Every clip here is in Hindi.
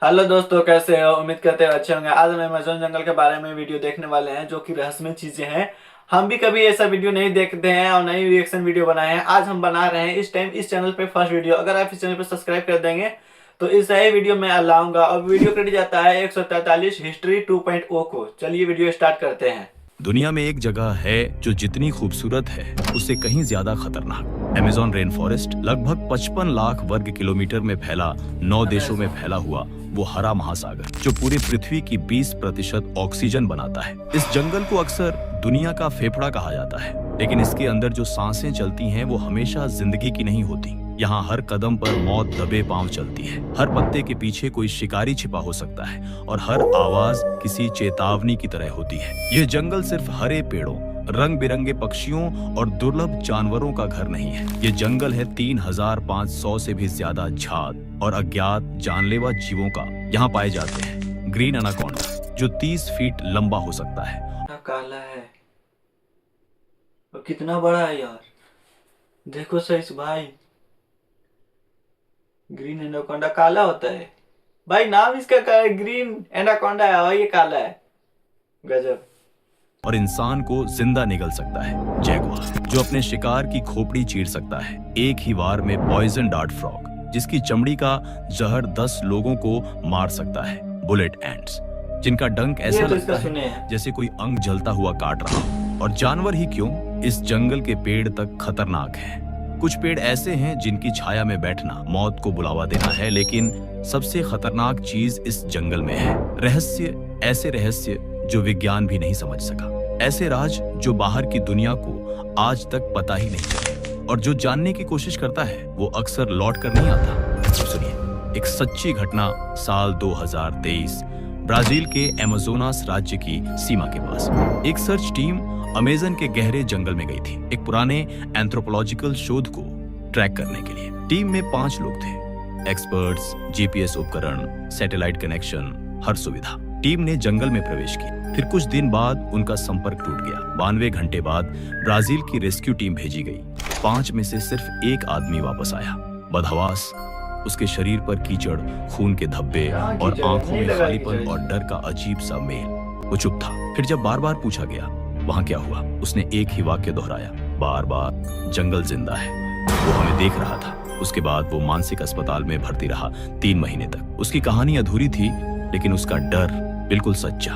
हेलो दोस्तों, कैसे हो? उम्मीद करते हो अच्छे होंगे। आज हम अमेज़न जंगल के बारे में वीडियो देखने वाले हैं जो कि रहस्यमय चीजें हैं। हम भी कभी ऐसा वीडियो नहीं देखते हैं और नई रिएक्शन वीडियो बनाए हैं। आज हम बना रहे हैं इस टाइम इस चैनल पे फर्स्ट वीडियो। अगर आप इस चैनल पे सब्सक्राइब कर देंगे तो इस नए वीडियो में लाऊंगा। और वीडियो क्रेडिट जाता है 143 हिस्ट्री 2.0 को। चलिए वीडियो स्टार्ट करते हैं। दुनिया में एक जगह है जो जितनी खूबसूरत है उससे कहीं ज्यादा खतरनाक। अमेज़न रेन फॉरेस्ट लगभग 55 लाख वर्ग किलोमीटर में फैला 9 देशों में फैला हुआ वो हरा महासागर जो पूरी पृथ्वी की 20% ऑक्सीजन बनाता है। इस जंगल को अक्सर दुनिया का फेफड़ा कहा जाता है, लेकिन इसके अंदर जो सांसें चलती हैं वो हमेशा जिंदगी की नहीं होती। यहाँ हर कदम पर मौत दबे पांव चलती है। हर पत्ते के पीछे कोई शिकारी छिपा हो सकता है और हर आवाज किसी चेतावनी की तरह होती है। यह जंगल सिर्फ हरे पेड़ों, रंग बिरंगे पक्षियों और दुर्लभ जानवरों का घर नहीं है। ये जंगल है 3500 से भी ज्यादा झाग और अज्ञात जानलेवा जीवों का। यहाँ पाए जाते हैं ग्रीन एनाकोंडा जो 30 फीट लंबा हो सकता है। काला है और कितना बड़ा है यार, देखो सही भाई। ग्रीन एनाकोंडा काला होता है भाई, नाम इसका ग्रीन एनाकोंडा है और ये काला है। गजब। और इंसान को जिंदा निगल सकता है। जैगुआर जो अपने शिकार की खोपड़ी चीर सकता है एक ही वार में। पॉइजन डार्ट फ्रॉग जिसकी चमड़ी का जहर 10 लोगों को मार सकता है। बुलेट एंट्स जिनका डंक ऐसा लगता है जैसे कोई अंग जलता हुआ काट रहा हो। और जानवर ही क्यों, इस जंगल के पेड़ तक खतरनाक हैं। कुछ पेड़ ऐसे हैं जिनकी छाया में बैठना मौत को बुलावा देना है। लेकिन सबसे खतरनाक चीज इस जंगल में है रहस्य। ऐसे रहस्य जो विज्ञान भी नहीं समझ सका। ऐसे राज जो बाहर की दुनिया को आज तक पता ही नहीं चले। और जो जानने की कोशिश करता है वो अक्सर लौट कर नहीं आता। सुनिए एक सच्ची घटना। साल 2023 ब्राजील के अमेज़ोनास राज्य की सीमा के पास एक सर्च टीम अमेज़न के गहरे जंगल में गई थी एक पुराने एंथ्रोपोलॉजिकल शोध को ट्रैक करने के लिए। टीम में 5 लोग थे, एक्सपर्ट्स, जीपीएस उपकरण, सैटेलाइट कनेक्शन, हर सुविधा। टीम ने जंगल में प्रवेश किया। फिर कुछ दिन बाद उनका संपर्क टूट गया। 92 घंटे बाद ब्राजील की रेस्क्यू टीम भेजी गई। 5 में से सिर्फ एक आदमी वापस आया। बदहवास, उसके शरीर पर कीचड़, खून के धब्बे और आंखों में खालीपन और डर का अजीब सा मेल। वो चुप था। फिर जब बार बार पूछा गया वहां क्या हुआ, उसने एक ही वाक्य दोहराया, बार बार, जंगल जिंदा है, वो हमें देख रहा था। उसके बाद वो मानसिक अस्पताल में भर्ती रहा 3 महीने तक। उसकी कहानी अधूरी थी लेकिन उसका डर बिल्कुल सच्चा।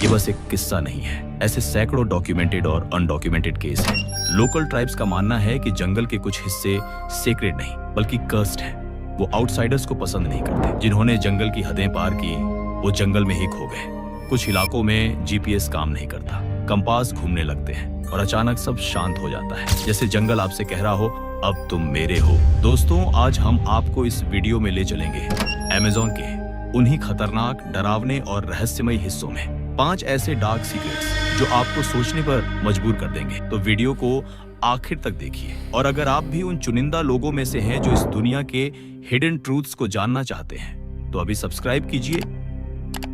ये बस एक किस्सा नहीं है, ऐसे सैकड़ों डॉक्यूमेंटेड और अनडॉक्यूमेंटेड केस हैं। लोकल ट्राइब्स का मानना है कि जंगल के कुछ हिस्से सेक्रेड नहीं बल्कि कर्स्ड हैं। वो आउटसाइडर्स को पसंद नहीं करते। जिन्होंने जंगल की हदें पार की वो जंगल में ही खो गए। कुछ इलाकों में जीपीएस काम नहीं करता, कंपास घूमने लगते हैं और अचानक सब शांत हो जाता है, जैसे जंगल आपसे कह रहा हो अब तुम मेरे हो। दोस्तों आज हम आपको इस वीडियो में ले चलेंगे अमेज़न के उन्हीं खतरनाक, डरावने और रहस्यमय हिस्सों में। 5 ऐसे डार्क सीक्रेट्स जो आपको सोचने पर मजबूर कर देंगे। तो वीडियो को आखिर तक देखिए। और अगर आप भी उन चुनिंदा लोगों में से हैं जो इस दुनिया के हिडन ट्रूथ्स को जानना चाहते हैं तो अभी सब्सक्राइब कीजिए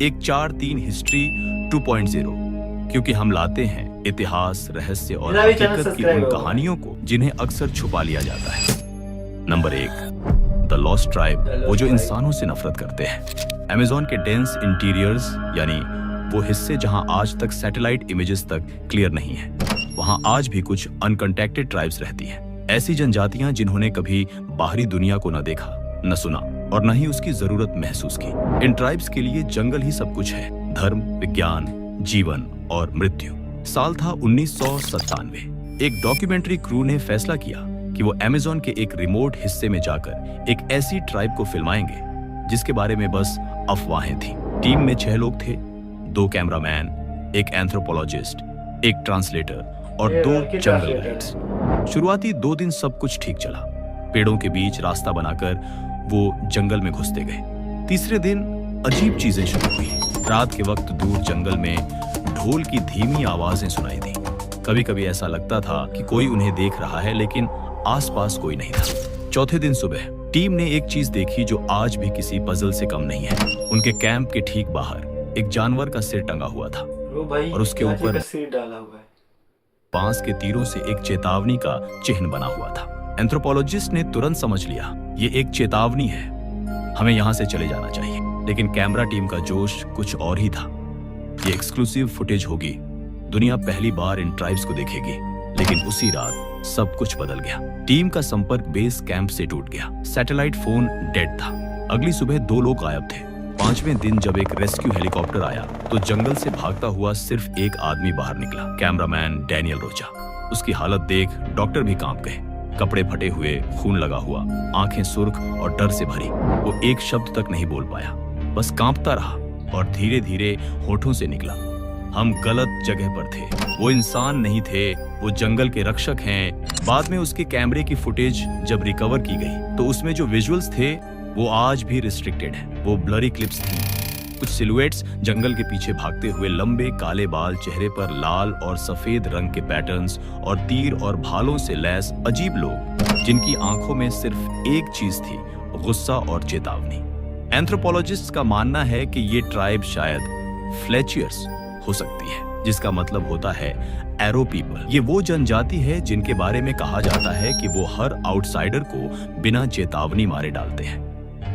एक 4-3 हिस्ट्री 2.0, क्योंकि हम लाते हैं इतिहास, रहस्य और हकीकत की उन कहानियों को जिन्हें अक्सर छुपा लिया जाता है। नंबर 1, द लॉस्ट ट्राइब, वो जो इंसानों से नफरत करते हैं। अमेज़न के डेंस इंटीरियर्स यानी वो हिस्से जहां आज तक सैटेलाइट इमेजेस तक क्लियर नहीं है, वहां आज भी कुछ अनकॉन्टैक्टेड ट्राइब्स रहती हैं। ऐसी जनजातियां जिन्होंने कभी बाहरी दुनिया को न देखा, न सुना और न ही उसकी जरूरत महसूस की। इन ट्राइब्स के लिए जंगल ही सब कुछ है, धर्म, विज्ञान, जीवन और मृत्यु। साल था 1997। एक डॉक्यूमेंट्री क्रू ने फैसला किया कि वो अमेज़न के एक रिमोट हिस्से में जाकर एक ऐसी ट्राइब को फिल्माएंगे जिसके बारे में बस अफवाहें थी। टीम में 6 लोग थे, 2 कैमरामैन, एक एंथ्रोपोलॉजिस्ट, एक ट्रांसलेटर और 2 जंगल गाइड्स। शुरुआती 2 दिन सब कुछ ठीक चला। पेड़ों के बीच रास्ता बनाकर वो जंगल में घुसते गए। तीसरे दिन अजीब चीजें शुरू हुई। रात के वक्त दूर जंगल में ढोल की धीमी आवाजें सुनाई दी। कभी कभी ऐसा लगता था कि कोई उन्हें देख रहा है लेकिन आसपास कोई नहीं था। चौथे दिन सुबह टीम ने एक चीज देखी जो आज भी किसी पजल से कम नहीं है। उनके कैंप के ठीक बाहर एक जानवर का सिर टंगा हुआ था और उसके ऊपर सिर डाला हुआ है। बांस के तीरों से एक चेतावनी का चिन्ह बना हुआ था। एंथ्रोपोलॉजिस्ट ने तुरंत समझ लिया ये एक चेतावनी है, हमें यहाँ से चले जाना चाहिए। लेकिन कैमरा टीम का जोश कुछ और ही था। ये एक्सक्लूसिव फुटेज होगी, दुनिया पहली बार इन ट्राइब्स को देखेगी। लेकिन उसी रात सब कुछ बदल गया। टीम का संपर्क बेस कैंप से टूट गया। सैटेलाइट फोन डेड था। अगली सुबह 2 लोग गायब थे। 5वें दिन जब एक रेस्क्यू हेलीकॉप्टर आया तो जंगल से भागता हुआ सिर्फ एक आदमी बाहर निकला, कैमरामैन डैनियल रोचा। उसकी हालत देख डॉक्टर भी कांप गए। कपड़े फटे हुए, खून लगा हुआ, आंखें सुर्ख और डर से भरी। वो एक शब्द तक नहीं बोल पाया, बस कांपता रहा और धीरे धीरे होठों से निकला, हम गलत जगह पर थे। वो इंसान नहीं थे, वो जंगल के रक्षक हैं। बाद में उसके कैमरे की फुटेज जब रिकवर की गई तो उसमें जो विजुअल्स थे वो आज भी रिस्ट्रिक्टेड है। वो ब्लरी क्लिप्स थी, कुछ सिलुएट्स जंगल के पीछे भागते हुए, लंबे काले बाल, चेहरे पर लाल और सफेद रंग के पैटर्न्स और तीर और भालों से लैस अजीब लोग जिनकी आंखों में सिर्फ एक चीज थी, गुस्सा और चेतावनी। एंथ्रोपोलॉजिस्ट का मानना है कि ये ट्राइब शायद फ्लेचियर्स हो सकती है, जिसका मतलब होता है एरो पीपल। ये वो जनजाति है जिनके बारे में कहा जाता है कि वो हर आउटसाइडर को बिना चेतावनी मारे डालते हैं।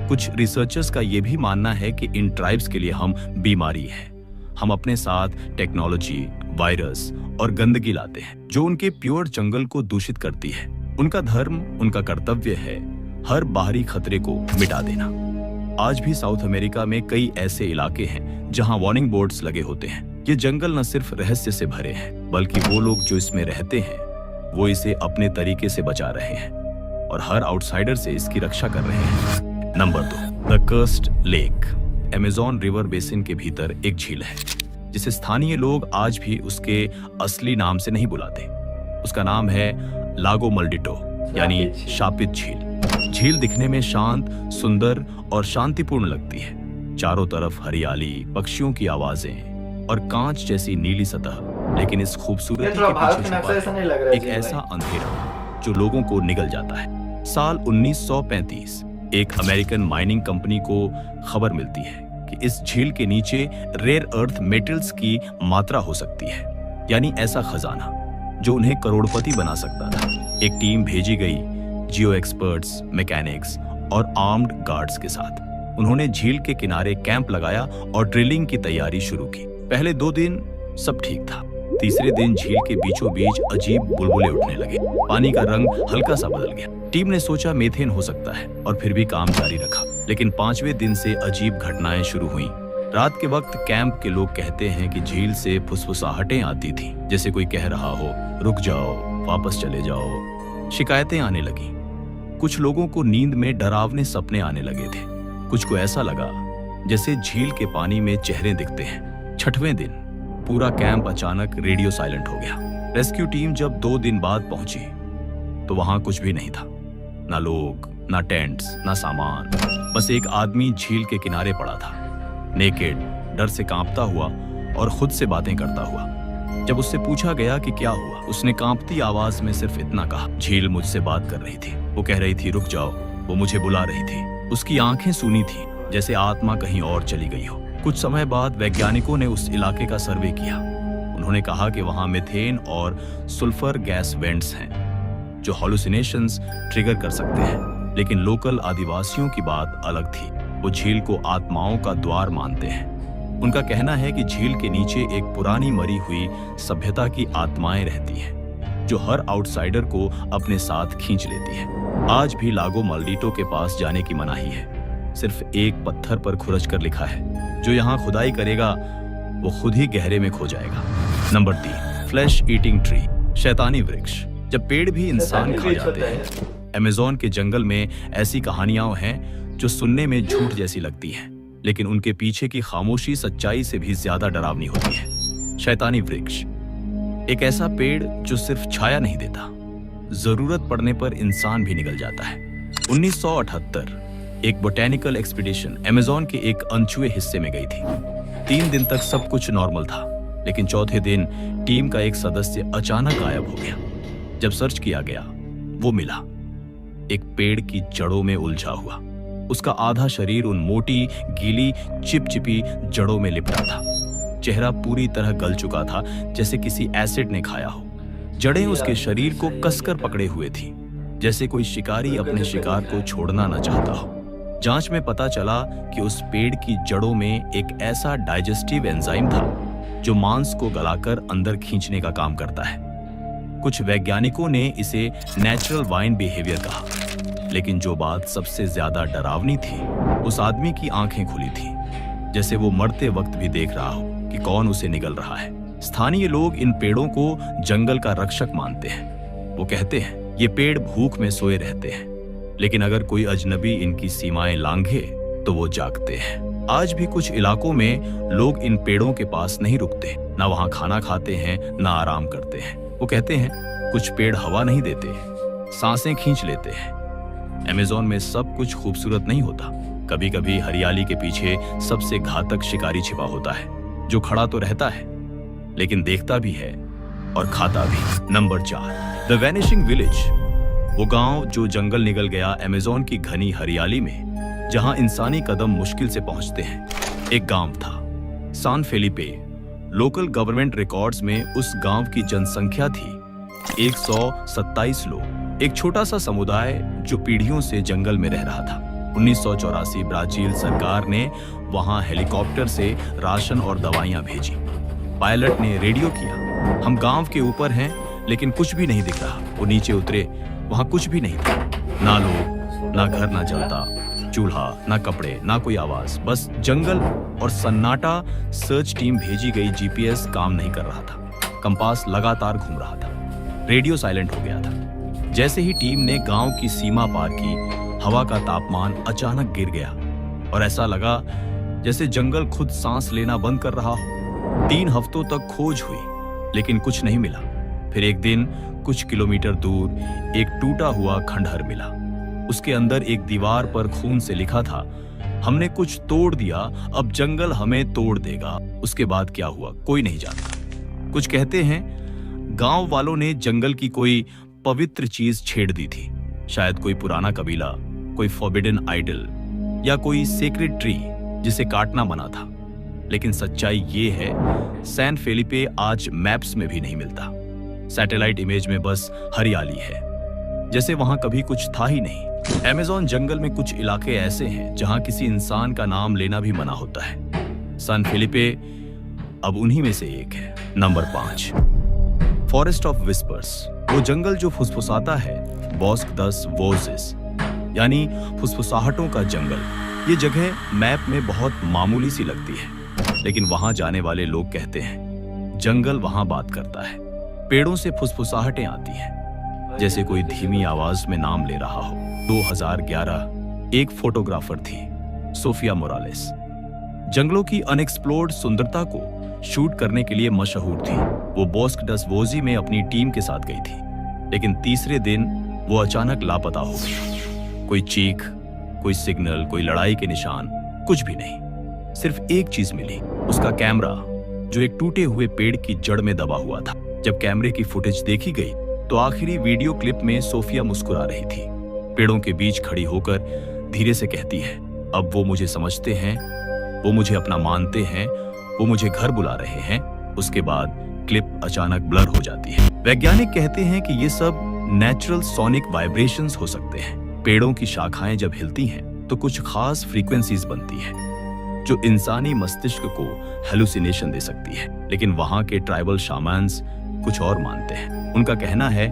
कुछ रिसर्चर्स का ये भी मानना है कि इन ट्राइब्स के लिए हम बीमारी हैं। हम अपने साथ टेक्नोलॉजी, वायरस और गंदगी लाते हैं जो उनके प्योर जंगल को दूषित करती है। उनका धर्म, उनका कर्तव्य है हर बाहरी खतरे को मिटा देना। आज भी साउथ अमेरिका में कई ऐसे इलाके हैं जहां वार्निंग बोर्ड्स लगे होते हैं। ये जंगल न सिर्फ रहस्य से भरे हैं, बल्कि वो लोग जो इसमें रहते हैं वो इसे अपने तरीके से बचा रहे हैं और हर आउटसाइडर से इसकी रक्षा कर रहे हैं। Number 2, the cursed lake. Amazon river basin के भीतर एक झील है जिसे स्थानीय लोग आज भी उसके असली नाम से नहीं बुलाते। उसका नाम है लागो मल्डिटो, यानी शापित झील। झील दिखने में शांत, सुंदर और शांतिपूर्ण लगती है। चारों तरफ हरियाली, पक्षियों की आवाजें और कांच जैसी नीली सतह। लेकिन इस खूबसूरती के पीछे छुपा है एक ऐसा अंधेरा जो लोगों को निगल जाता है। साल 1935 एक अमेरिकन माइनिंग कंपनी को खबर मिलती है कि इस झील के नीचे रेयर अर्थ मेटल्स की मात्रा हो सकती है, यानी ऐसा खजाना जो उन्हें करोड़पति बना सकता था। एक टीम भेजी गई, जियो एक्सपर्ट्स, मैकेनिक्स और आर्म्ड गार्ड्स के साथ। उन्होंने झील के किनारे कैंप लगाया और ड्रिलिंग की तैयारी शुरू की। पहले 2 दिन सब ठीक था। तीसरे दिन झील के बीचों बीच अजीब बुलबुले उठने लगे। पानी का रंग हल्का सा बदल गया। टीम ने सोचा मीथेन हो सकता है और फिर भी काम जारी रखा। लेकिन 5वें दिन से अजीब घटनाएं शुरू हुई। रात के वक्त कैंप के लोग कहते हैं कि झील से फुसफुसाहटें आती थी, जैसे कोई कह रहा हो रुक जाओ, वापस चले जाओ। शिकायतें आने लगी। कुछ लोगों को नींद में डरावने सपने आने लगे थे। कुछ को ऐसा लगा जैसे झील के पानी में चेहरे दिखते हैं। 6वें दिन पूरा कैंप अचानक रेडियो साइलेंट हो गया। रेस्क्यू टीम जब 2 दिन बाद पहुंची तो वहां कुछ भी नहीं था, ना लोग, ना टेंट्स, ना सामान। बस एक आदमी झील के किनारे पड़ा था, नेकेड, डर से कांपता हुआ और खुद से बातें करता हुआ। जब उससे पूछा गया कि क्या हुआ, उसने कांपती आवाज में सिर्फ इतना कहा, झील मुझसे बात कर रही थी। वो कह रही थी रुक जाओ, वो मुझे बुला रही थी। उसकी आंखें सूनी थी, जैसे आत्मा कहीं और चली गई हो। कुछ समय बाद वैज्ञानिकों ने उस इलाके का सर्वे किया। उन्होंने कहा कि वहां मीथेन और सल्फर गैस वेंट्स हैं जो हॉलुसिनेशंस ट्रिगर कर सकते हैं। लेकिन लोकल आदिवासियों की बात अलग थी। वो झील को आत्माओं का द्वार मानते हैं। उनका कहना है कि झील के नीचे एक पुरानी मरी हुई सभ्यता की आत्माएं रहती हैं जो हर आउटसाइडर को अपने साथ खींच लेती है। आज भी लागो मल्डिटो के पास जाने की मनाही है। सिर्फ एक पत्थर पर खुरच कर लिखा है, जो यहाँ खुदाई करेगा वो खुद ही गहरे में खो जाएगा। नंबर 3, फ्लैश ईटिंग ट्री, शैतानी वृक्ष। जब पेड़ भी इंसान खा जाते हैं। अमेज़न के जंगल में ऐसी कहानियां हैं जो सुनने में झूठ जैसी लगती हैं, लेकिन उनके पीछे की खामोशी सच्चाई से भी ज्यादा डरावनी होती है। शैतानी वृक्ष एक ऐसा पेड़ जो सिर्फ छाया नहीं देता, जरूरत पड़ने पर इंसान भी निगल जाता है। 1978 एक बोटेनिकल एक्सपीडिशन अमेज़न के एक अनछुए हिस्से में गई थी। 3 दिन तक सब कुछ नॉर्मल था, लेकिन चौथे दिन टीम का एक सदस्य अचानक गायब हो गया। जब सर्च किया गया, वो मिला एक पेड़ की जड़ों में उलझा हुआ। उसका आधा शरीर उन मोटी, गीली, चिपचिपी जड़ों में लिपटा था। चेहरा पूरी तरह गल चुका था, जैसे किसी एसिड ने खाया हो। जड़ें उसके शरीर को कसकर पकड़े हुए थी, जैसे कोई शिकारी अपने शिकार को छोड़ना न चाहता हो। जांच में पता चला कि उस पेड़ की जड़ों में एक ऐसा डाइजेस्टिव एंजाइम था जो मांस को गलाकर अंदर खींचने का काम करता है। कुछ वैज्ञानिकों ने इसे नेचुरल वाइन बिहेवियर कहा, लेकिन जो बात सबसे ज्यादा डरावनी थी, उस आदमी की आंखें खुली थी, जैसे वो मरते वक्त भी देख रहा हो कि कौन उसे निगल रहा है। स्थानीय लोग इन पेड़ों को जंगल का रक्षक मानते हैं। वो कहते हैं ये पेड़ भूख में सोए रहते हैं, लेकिन अगर कोई अजनबी इनकी सीमाएं लांघे तो वो जागते हैं। आज भी कुछ इलाकों में लोग इन पेड़ों के पास नहीं रुकते, ना वहां खाना खाते हैं, ना आराम करते हैं। वो कहते हैं कुछ पेड़ हवा नहीं देते, सांसें खींच लेते हैं। अमेज़न में सब कुछ खूबसूरत नहीं होता। कभी कभी हरियाली के पीछे सबसे घातक शिकारी छिपा होता है, जो खड़ा तो रहता है लेकिन देखता भी है और खाता भी। Number 4, the vanishing village. वो गांव जो जंगल निगल गया अमेज़न की घनी हरियाली में, जहां इंसानी कदम मुश्किल से पहुंचते हैं। एक गांव था, सान फेलिपे। लोकल गवर्नमेंट रिकॉर्ड्स में उस गांव की जनसंख्या थी 127 लोग। एक छोटा सा समुदाय जो पीढ़ियों से जंगल में रह रहा था। 1984 ब्राजील सरकार ने वहां हेलीकॉप्टर से राशन और दवाइयां भेजी। पायलट ने रेडियो किया, हम गांव के ऊपर हैं लेकिन कुछ भी नहीं दिख रहा। वो नीचे उतरे, वहां कुछ भी नहीं था, ना लोग, ना घर, ना जलता चूल्हा, ना कपड़े, ना कोई आवाज, बस जंगल और सन्नाटा। सर्च टीम भेजी गई, जीपीएस काम नहीं कर रहा था, कंपास लगातार घूम रहा था, रेडियो साइलेंट हो गया था। जैसे ही टीम ने गांव की सीमा पार की, हवा का तापमान अचानक गिर गया और ऐसा लगा जैसे जंगल खुद सांस लेना बंद कर रहा हो। 3 हफ्तों तक खोज हुई लेकिन कुछ नहीं मिला। फिर एक दिन कुछ किलोमीटर दूर एक टूटा हुआ खंडहर मिला। उसके अंदर एक दीवार पर खून से लिखा था, हमने कुछ तोड़ दिया, अब जंगल हमें तोड़ देगा। उसके बाद क्या हुआ कोई नहीं जानता। कुछ कहते हैं गांव वालों ने जंगल की कोई पवित्र चीज छेड़ दी थी, शायद कोई पुराना कबीला, कोई फॉरबिडन आइडल या कोई सेक्रेड ट्री जिसे काटना मना था। लेकिन सच्चाई ये है, सैन फेलिपे आज मैप्स में भी नहीं मिलता। सैटेलाइट इमेज में बस हरियाली है, जैसे वहां कभी कुछ था ही नहीं। अमेज़न जंगल में कुछ इलाके ऐसे हैं जहां किसी इंसान का नाम लेना भी मना होता है। सैन फेलिपे अब उन्हीं में से एक है। Number 5, forest of whispers. वो जंगल जो फुसफुसाता है, बॉस्क दस वोजेस, यानी फुसफुसाहटों का जंगल। ये जगह मैप में बहुत मामूली सी लगती है, लेकिन वहां जाने वाले लोग कहते हैं जंगल वहां बात करता है। पेड़ों से फुसफुसाहटें आती हैं, जैसे कोई धीमी आवाज में नाम ले रहा हो। 2011 एक फोटोग्राफर थी, सोफिया मोरालेस। जंगलों की अनएक्सप्लोर्ड सुंदरता को शूट करने के लिए मशहूर थी। वो बॉस्क डस वोजी में अपनी टीम के साथ गई थी, लेकिन तीसरे दिन वो अचानक लापता हो गई। कोई चीख, कोई सिग्नल, कोई लड़ाई के निशान, कुछ भी नहीं। सिर्फ एक चीज मिली, उसका कैमरा जो एक टूटे हुए पेड़ की जड़ में दबा हुआ था। जब कैमरे की फुटेज देखी गई तो आखिरी वीडियो क्लिप में सोफिया मुस्कुरा रही थी, पेड़ों के बीच खड़ी होकर धीरे से कहती है, अब वो मुझे समझते हैं, वो मुझे अपना मानते हैं, वो मुझे घर बुला रहे हैं। उसके बाद क्लिप अचानक ब्लर हो जाती है। वैज्ञानिक कहते हैं कि ये सब नेचुरल सोनिक वाइब्रेशंस हो सकते हैं। पेड़ों की शाखाएं जब हिलती हैं तो कुछ खास फ्रीक्वेंसीज बनती है जो इंसानी मस्तिष्क को हेलुसिनेशन दे सकती है। लेकिन वहां के ट्राइबल शामन्स कुछ और मानते हैं। उनका कहना है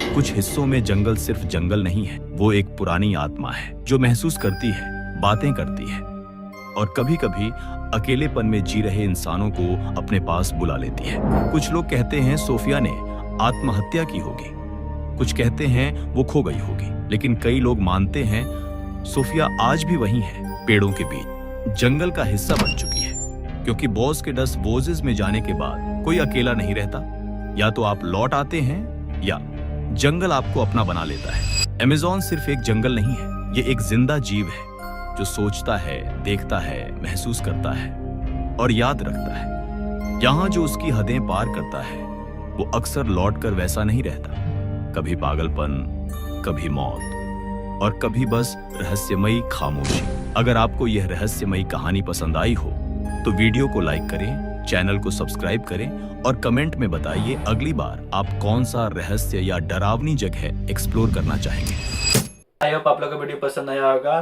कुछ हिस्सों में जंगल सिर्फ जंगल नहीं है, वो एक पुरानी आत्मा है जो महसूस करती है, बातें करती है और कभी कभी अकेलेपन में जी रहे इंसानों को अपने पास बुला लेती है। कुछ लोग कहते हैं सोफिया ने आत्महत्या की होगी, कुछ कहते हैं वो खो गई होगी, लेकिन कई लोग मानते हैं सोफिया आज भी वहीं है, पेड़ों के बीच जंगल का हिस्सा बन चुकी है। क्योंकि बॉस्क डस वोजेस में जाने के बाद कोई अकेला नहीं रहता, या तो आप लौट आते हैं या जंगल आपको अपना बना लेता है। अमेज़न सिर्फ एक जंगल नहीं है, ये एक जिंदा जीव है जो सोचता है, देखता है, महसूस करता है और याद रखता है। यहाँ जो उसकी हदें पार करता है वो अक्सर लौट कर वैसा नहीं रहता। कभी पागलपन, कभी मौत और कभी बस रहस्यमयी खामोशी। अगर आपको यह रहस्यमयी कहानी पसंद आई हो तो वीडियो को लाइक करें, चैनल को सब्सक्राइब करें और कमेंट में बताइए अगली बार आप कौन सा रहस्य या डरावनी जगह एक्सप्लोर करना चाहेंगे। आई होप आप लोगों को वीडियो पसंद आया होगा।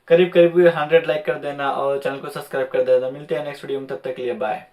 करीब करीब 100 लाइक कर देना और चैनल को सब्सक्राइब कर देना। मिलते हैं नेक्स्ट वीडियो में, तब तक के लिए बाय।